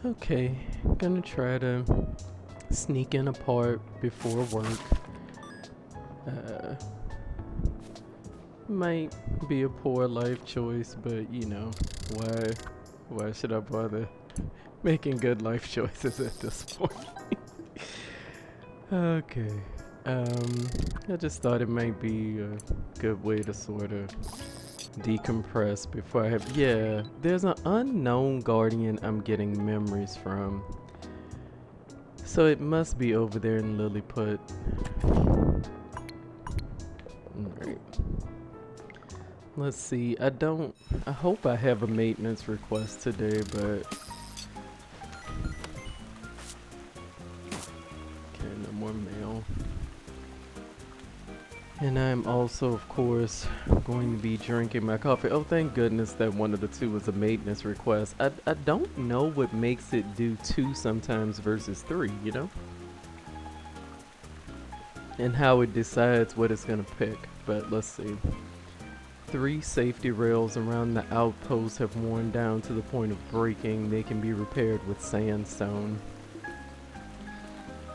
Okay, gonna try to sneak in a part before work. Uh, might be a poor life choice, but why why should I bother making good life choices at this point? Okay. I just thought it might be a good way to sort of decompress before I have. Yeah, there's an unknown guardian I'm getting memories from. So it must be over there in Lilliput. Alright. Let's see. I hope I have a maintenance request today, but. Okay, no more mail. And I'm also, of course, going to be drinking my coffee. Oh, thank goodness that one of the two was a maintenance request. I don't know what makes it do 2 sometimes versus 3, And how it decides what it's going to pick. But let's see. 3 safety rails around the outpost have worn down to the point of breaking. They can be repaired with sandstone.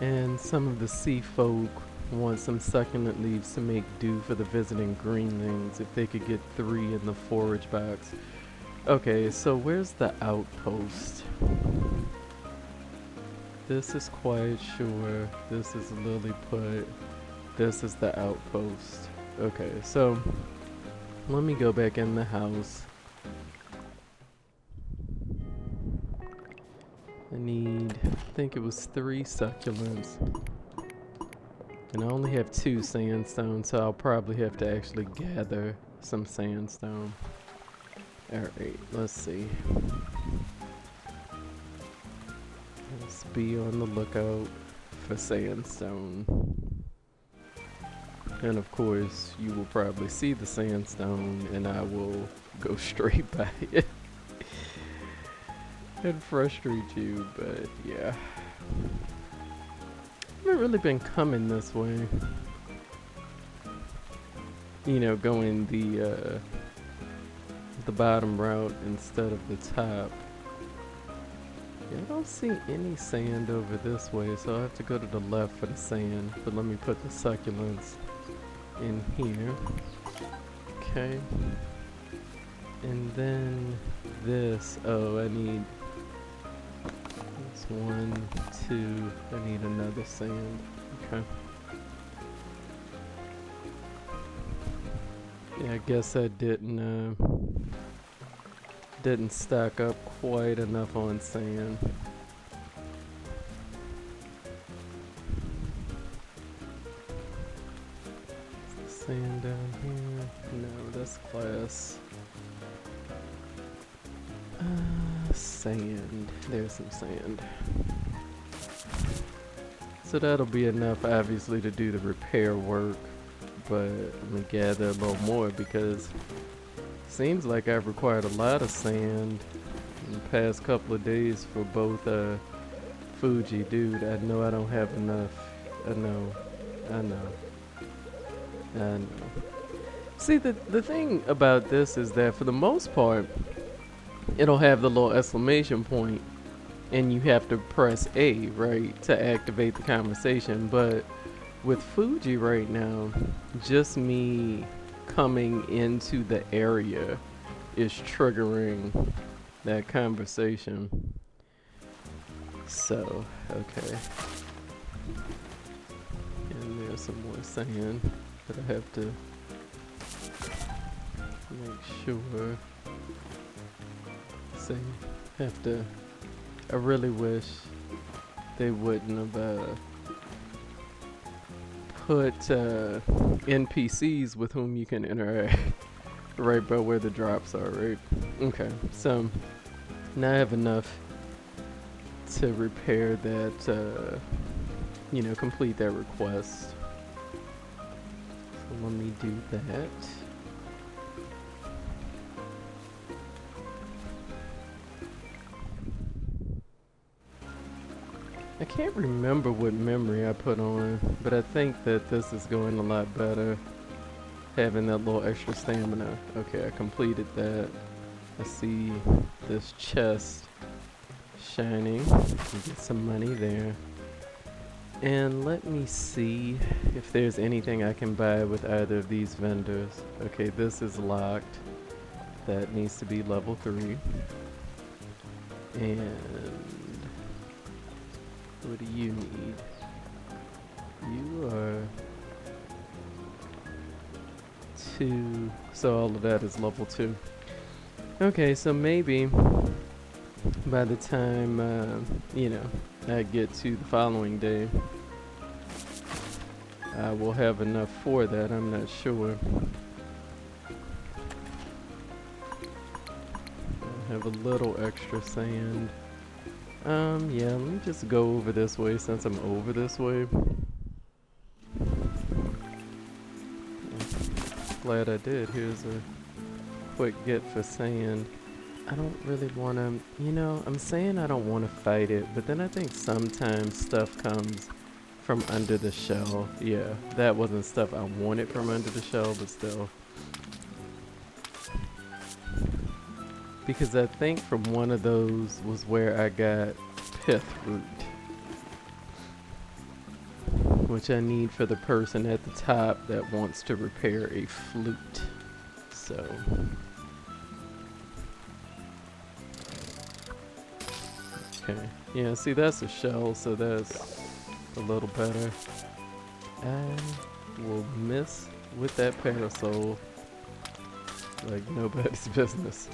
And some of the sea folk want some succulent leaves to make do for the visiting greenlings if they could get 3 in the forage box. Okay, so where's the outpost? This is Quiet Shore. This is Lilliput. This is the outpost. Okay, so let me go back in the house. I think it was 3 succulents. And I only have 2 sandstone, so I'll probably have to actually gather some sandstone. Alright, let's see. Let's be on the lookout for sandstone. And of course, you will probably see the sandstone and I will go straight by it. And frustrate you, but yeah. I haven't really been coming this way. Going the bottom route instead of the top. Yeah, I don't see any sand over this way, so I have to go to the left for the sand. But let me put the succulents in here. Okay. And then this. Oh, I need 1, 2. I need another sand. Okay. Yeah, I guess I didn't stack up quite enough on sand. Is the sand down here? No, that's class. Sand. There's some sand. So that'll be enough, obviously, to do the repair work. But let me gather a little more because it seems like I've required a lot of sand in the past couple of days for both Fuji. Dude, I know I don't have enough. I know. See, the thing about this is that for the most part, it'll have the little exclamation point and you have to press A, right, to activate the conversation. But with Fuji right now, just me coming into the area is triggering that conversation. So, okay. And there's some more sand that I have to make sure. I really wish they wouldn't have put NPCs with whom you can interact right by where the drops are, right? Okay, so now I have enough to repair that, complete that request. So let me do that. I can't remember what memory I put on, but I think that this is going a lot better. Having that little extra stamina. Okay, I completed that. I see this chest shining. You get some money there. And let me see if there's anything I can buy with either of these vendors. Okay, this is locked. That needs to be level 3. And what do you need? You are 2. So all of that is level 2. Okay, so maybe by the time, I get to the following day, I will have enough for that. I'm not sure. I'll have a little extra sand. Yeah, let me just go over this way since I'm over this way. Glad I did. Here's a quick get for sand. I don't really want to, I'm saying I don't want to fight it, but then I think sometimes stuff comes from under the shell. Yeah, that wasn't stuff I wanted from under the shell, but still. Because I think from one of those was where I got pith root, which I need for the person at the top that wants to repair a flute. So. Okay, yeah, see that's a shell, so that's a little better. I will miss with that parasol like nobody's business.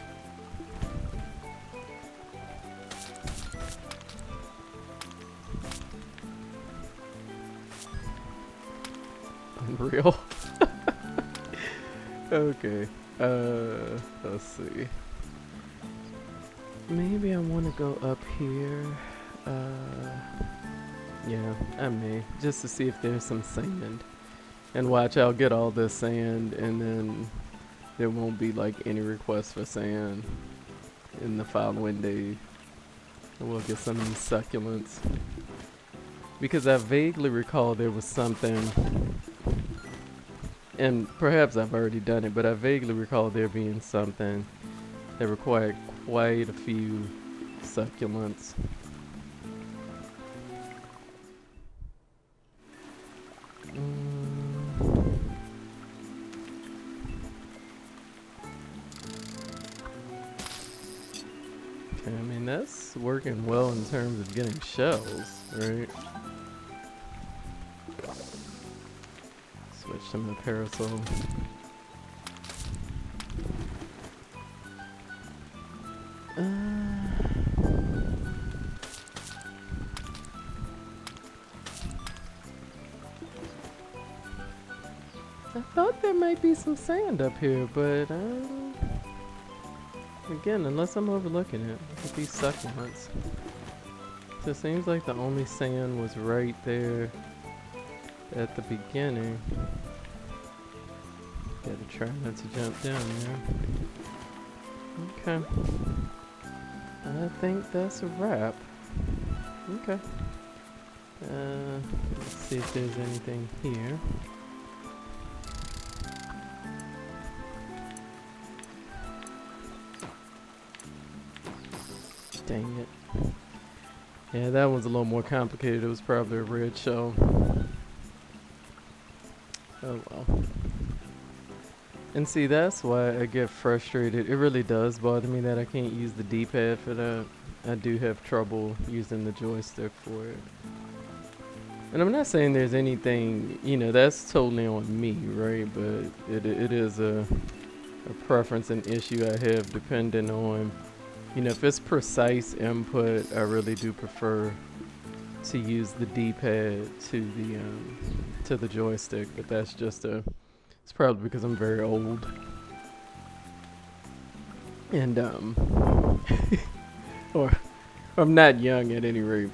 Unreal. Okay, let's see. Maybe I want to go up here. Yeah, I may. Just to see if there's some sand. And watch, I'll get all this sand and then there won't be like any requests for sand in the following day. And we'll get some of these succulents. Because I vaguely recall there was something, and perhaps I've already done it, but I vaguely recall there being something that required quite a few succulents. Okay, I mean that's working well in terms of getting shells, right? Switch to my parasol. I thought there might be some sand up here, but again, unless I'm overlooking it, look at these succulents. So it seems like the only sand was right there at the beginning. Gotta try not to jump down there. Okay. I think that's a wrap. Okay. Let's see if there's anything here. Dang it. Yeah, that one's a little more complicated. It was probably a red shell. Oh well. And see, that's why I get frustrated. It really does bother me that I can't use the D-pad for that. I do have trouble using the joystick for it. And I'm not saying there's anything, that's totally on me, right? But it is a preference and issue I have depending on, if it's precise input, I really do prefer to use the D-pad to the joystick. But that's just it's probably because I'm very old. And or I'm not young at any rate.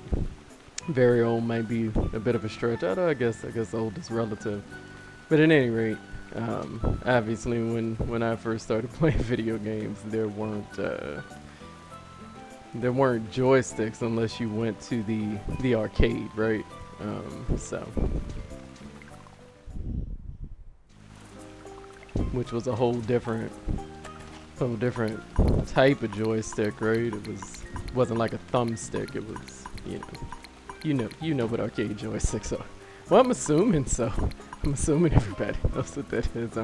Very old might be a bit of a stretch. Although I guess old is relative. But at any rate, obviously when I first started playing video games, there weren't joysticks unless you went to the arcade, right? So which was a whole different type of joystick, right? It was wasn't like a thumbstick. It was, you know what arcade joysticks are. Well, I'm assuming so. I'm assuming everybody knows what that is.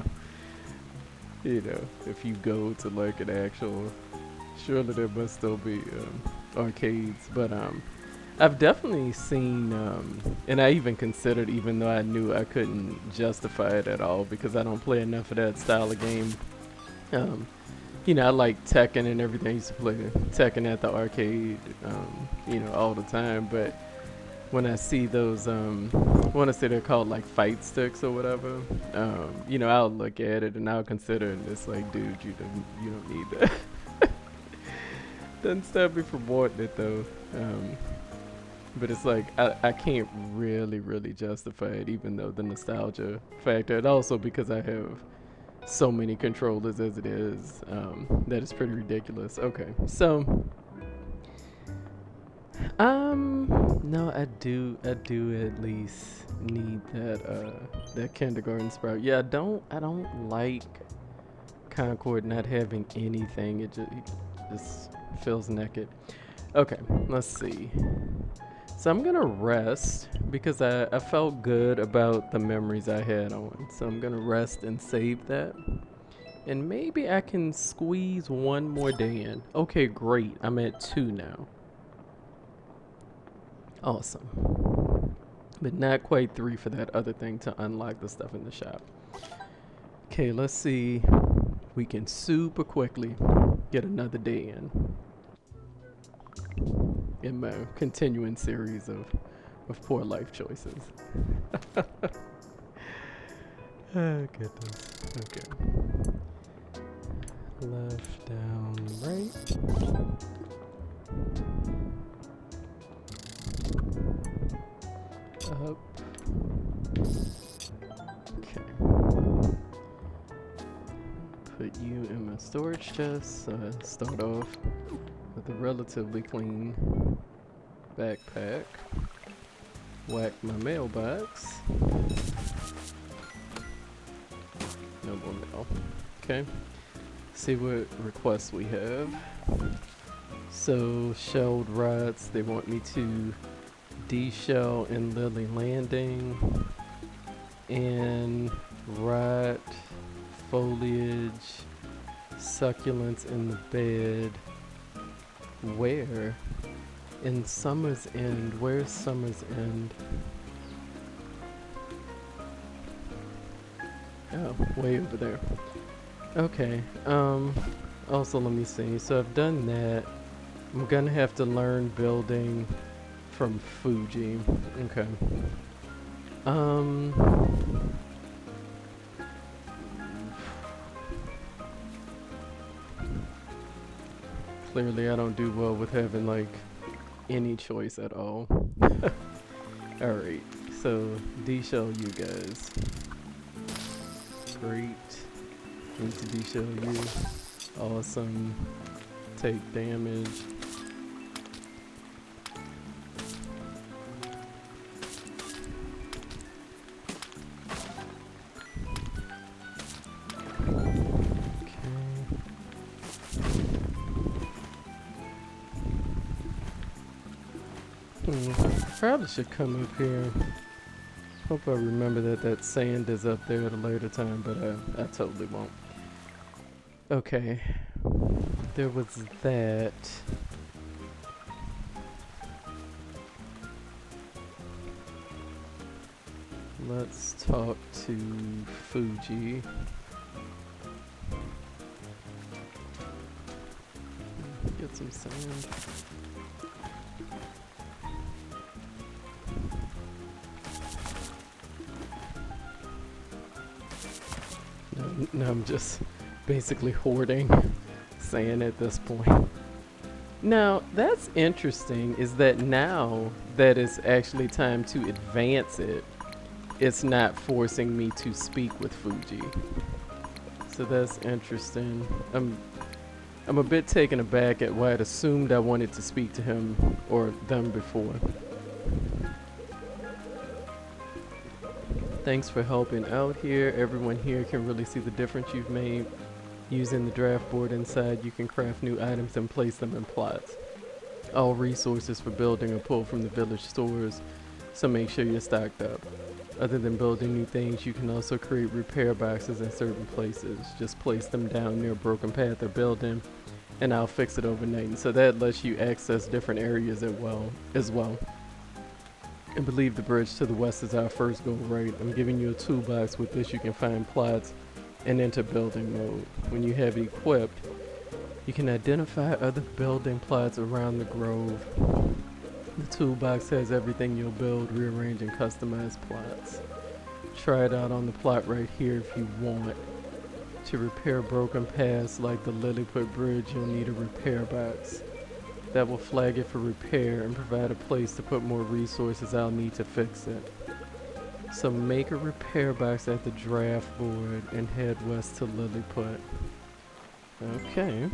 If you go to like an actual, surely there must still be arcades. But I've definitely seen, and I even considered, even though I knew I couldn't justify it at all because I don't play enough of that style of game. I like Tekken and everything. I used to play Tekken at the arcade, all the time. But when I see those, I want to say they're called like fight sticks or whatever, I'll look at it and I'll consider it. And it's like, dude, you don't need that. Doesn't stop me from wanting it though. But it's like I can't really justify it, even though the nostalgia factor, and also because I have so many controllers as it is, that is pretty ridiculous. Okay, so no, I do at least need that kindergarten sprout. Yeah, I don't like Concord not having anything. It just feels naked. Okay, let's see. So I'm gonna rest because I felt good about the memories I had on. So I'm gonna rest and save that. And maybe I can squeeze one more day in. Okay, great. I'm at 2 now. Awesome. But not quite 3 for that other thing to unlock the stuff in the shop. Okay, let's see. We can super quickly get another day in my continuing series of poor life choices. Oh, goodness. Okay. Left, down, right. Up. Okay. Put you in my storage chest. So I start off with a relatively clean backpack. Whack my mailbox. No more mail. Okay. See what requests we have. So shelled rods, they want me to de-shell in Lily Landing and rot foliage succulents in the bed. Where? In Summer's End. Where's Summer's End? Oh, way over there. Okay. Also, let me see. So I've done that. I'm gonna have to learn building from Fuji. Okay. Clearly I don't do well with having like any choice at all. Alright, so de-shell you guys. Great. Need to de-shell you. Awesome. Take damage. Probably should come up here. Hope I remember that sand is up there at a later time, but I totally won't. Okay. There was that. Let's talk to Fuji. Get some sand. No, I'm just basically hoarding sand at this point. Now, that's interesting, is that now that it's actually time to advance it, it's not forcing me to speak with Fuji. So that's interesting. I'm a bit taken aback at why I'd assumed I wanted to speak to him or them before. Thanks for helping out here. Everyone here can really see the difference you've made. Using the draft board inside, you can craft new items and place them in plots. All resources for building are pulled from the village stores, so make sure you're stocked up. Other than building new things, you can also create repair boxes in certain places. Just place them down near a broken path or building, and I'll fix it overnight. And so that lets you access different areas as well. I believe the bridge to the west is our first goal, right? I'm giving you a toolbox. With this you can find plots and enter building mode. When you have it equipped, you can identify other building plots around the grove. The toolbox has everything you'll build, rearrange and customize plots. Try it out on the plot right here if you want. To repair broken paths like the Lilliput Bridge, you'll need a repair box. That will flag it for repair and provide a place to put more resources I'll need to fix it. So make a repair box at the draft board and head west to Lilliput. Okay.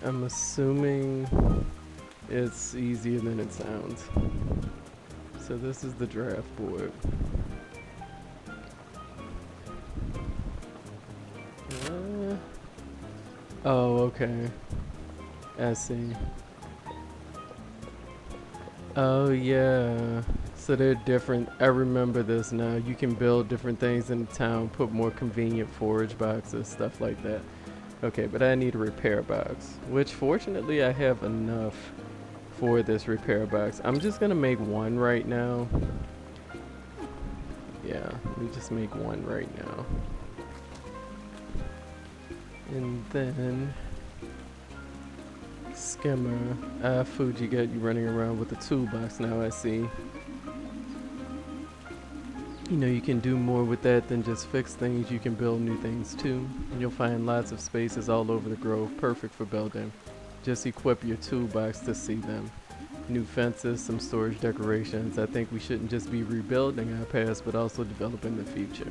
I'm assuming it's easier than it sounds. So this is the draft board. Oh, okay. I see. Oh, yeah. So they're different. I remember this now. You can build different things in the town, put more convenient forage boxes, stuff like that. Okay, but I need a repair box, which fortunately I have enough for this repair box. I'm just gonna make one right now. Yeah, let me just make one right now. And then Skimmer, Fuji got you running around with the toolbox now, I see. You know, you can do more with that than just fix things. You can build new things too. And you'll find lots of spaces all over the grove, perfect for building. Just equip your toolbox to see them. New fences, some storage decorations. I think we shouldn't just be rebuilding our past, but also developing the future.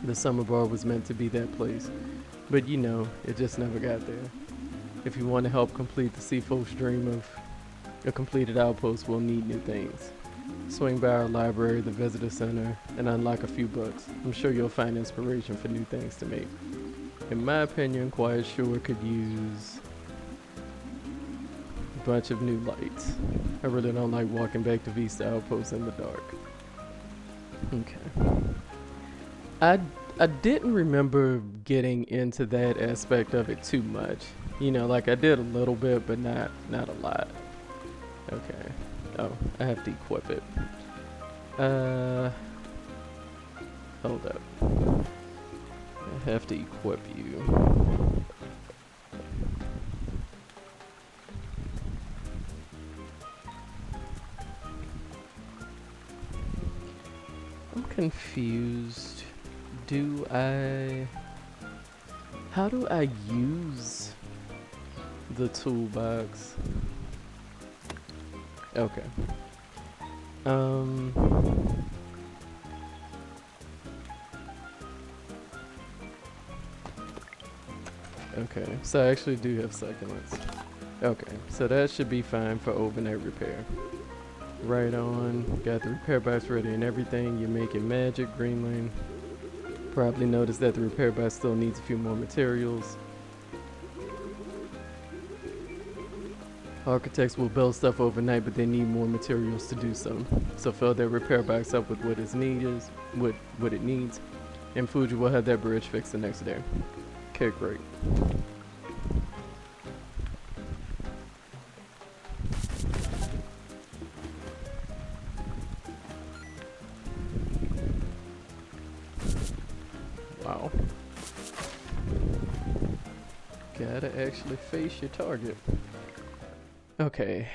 The summer bar was meant to be that place, but you know, it just never got there. If you want to help complete the Sea Folks' dream of a completed outpost, we'll need new things. Swing by our library, the visitor center, and unlock a few books. I'm sure you'll find inspiration for new things to make. In my opinion, Quiet Shore could use a bunch of new lights. I really don't like walking back to Vista Outpost in the dark. Okay. I didn't remember getting into that aspect of it too much. You know, like I did a little bit, but not a lot. Okay. Oh, I have to equip it. Hold up. I have to equip you. I'm confused. How do I use the toolbox? Okay. Okay, so I actually do have succulents. Okay, so that should be fine for overnight repair. Right on, got the repair box ready and everything. You're making magic, Greenland. Probably noticed that the repair box still needs a few more materials. Architects will build stuff overnight, but they need more materials to do so. So fill their repair box up with what it needs, and Fuji will have that bridge fixed the next day. Okay, great. Wow. Gotta actually face your target. Okay,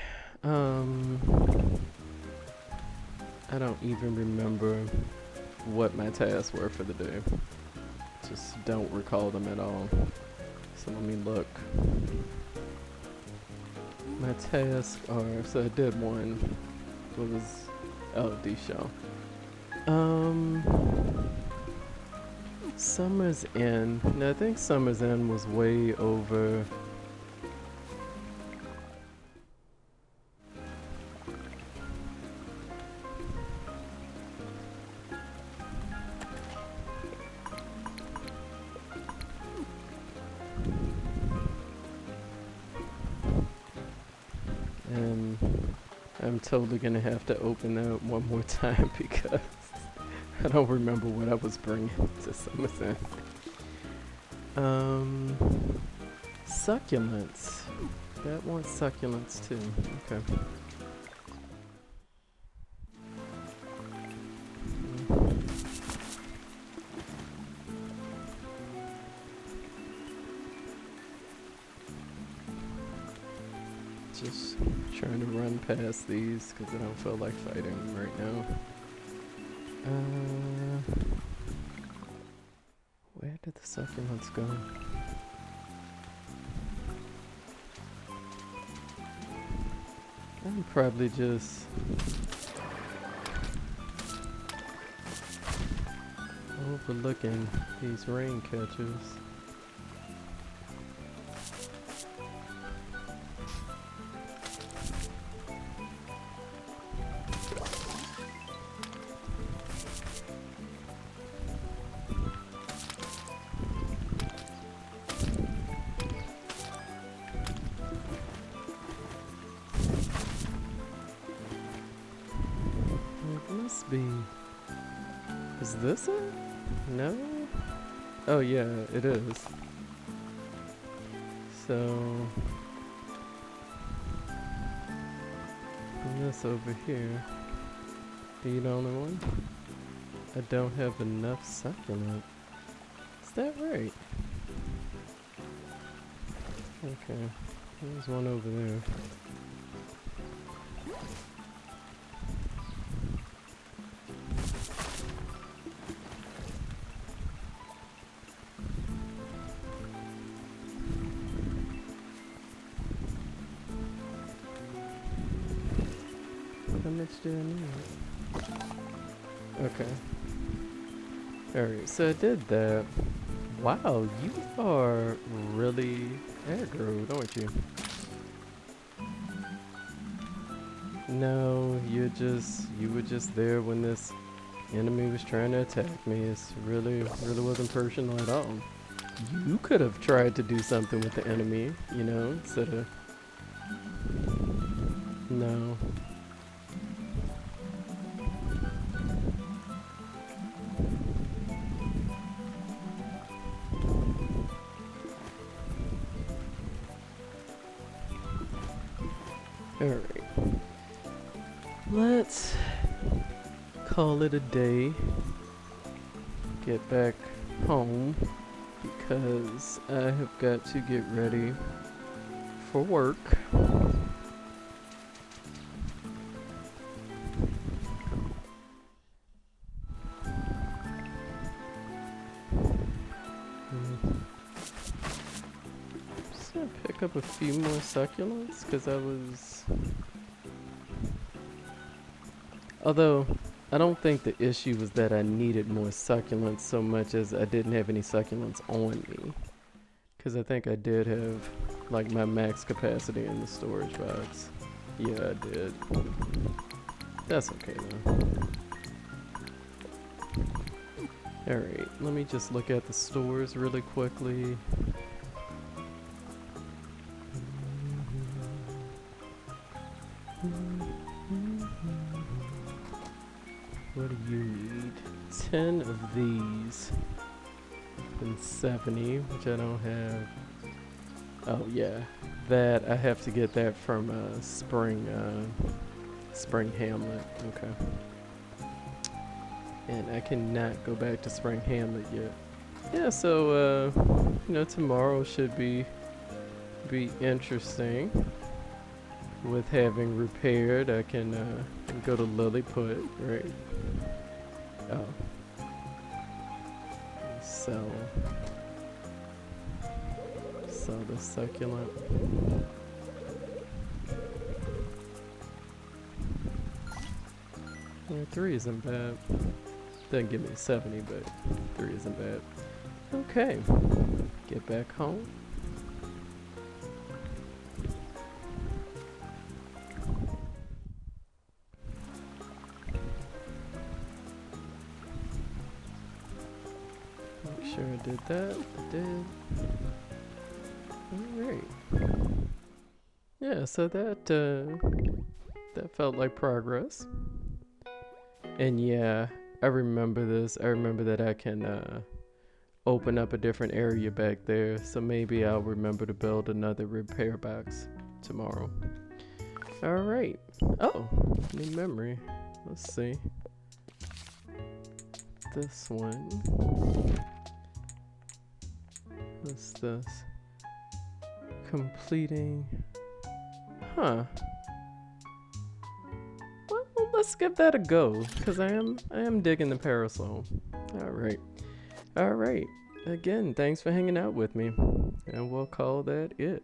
I don't even remember what my tasks were for the day. Just don't recall them at all. So let me look. My tasks are, so I did one. What was, D-Show. Summer's End. No, I think Summer's End was way over. totally gonna have to open that one more time because I don't remember what I was bringing to SummerSlam. Succulents. That wants succulents too. Okay. Just trying to run past these because I don't feel like fighting right now. Where did the succulents go? I'm probably just overlooking these rain catchers. Must be. Is this it? No? Oh yeah, it is. So and this over here. Be the only one? I don't have enough succulent. Is that right? Okay. There's one over there. How much do I need? Okay. Alright, so I did that. Wow, you are really aggro, aren't you? No, you were just there when this enemy was trying to attack me. It's really wasn't personal at all. You could have tried to do something with the enemy, you know, instead of... No. Alright. Let's call it a day. Get back home because I have got to get ready for work. Just gonna pick up a few more succulents because I was... Although, I don't think the issue was that I needed more succulents so much as I didn't have any succulents on me. Because I think I did have, like, my max capacity in the storage box. Yeah, I did. That's okay, though. Alright, let me just look at the stores really quickly. What do you need? 10 of these. And 70, which I don't have. Oh yeah, that I have to get that from Spring Hamlet. Okay. And I cannot go back to Spring Hamlet yet. Yeah, so you know, tomorrow should be interesting. With having repaired, I can go to Lilliput, right? Oh. Sell the succulent. Yeah, 3 isn't bad. Doesn't give me 70, but 3 isn't bad. Okay, get back home. Make sure I did that. I did. Alright. Yeah, so that That felt like progress. And yeah, I remember this. I remember that I can open up a different area back there. So maybe I'll remember to build another repair box tomorrow. Alright. Oh, new memory. Let's see. This one. What's this? Completing. Huh. Well, let's give that a go, because I am digging the parasol. Alright. Alright. Again, thanks for hanging out with me. And we'll call that it.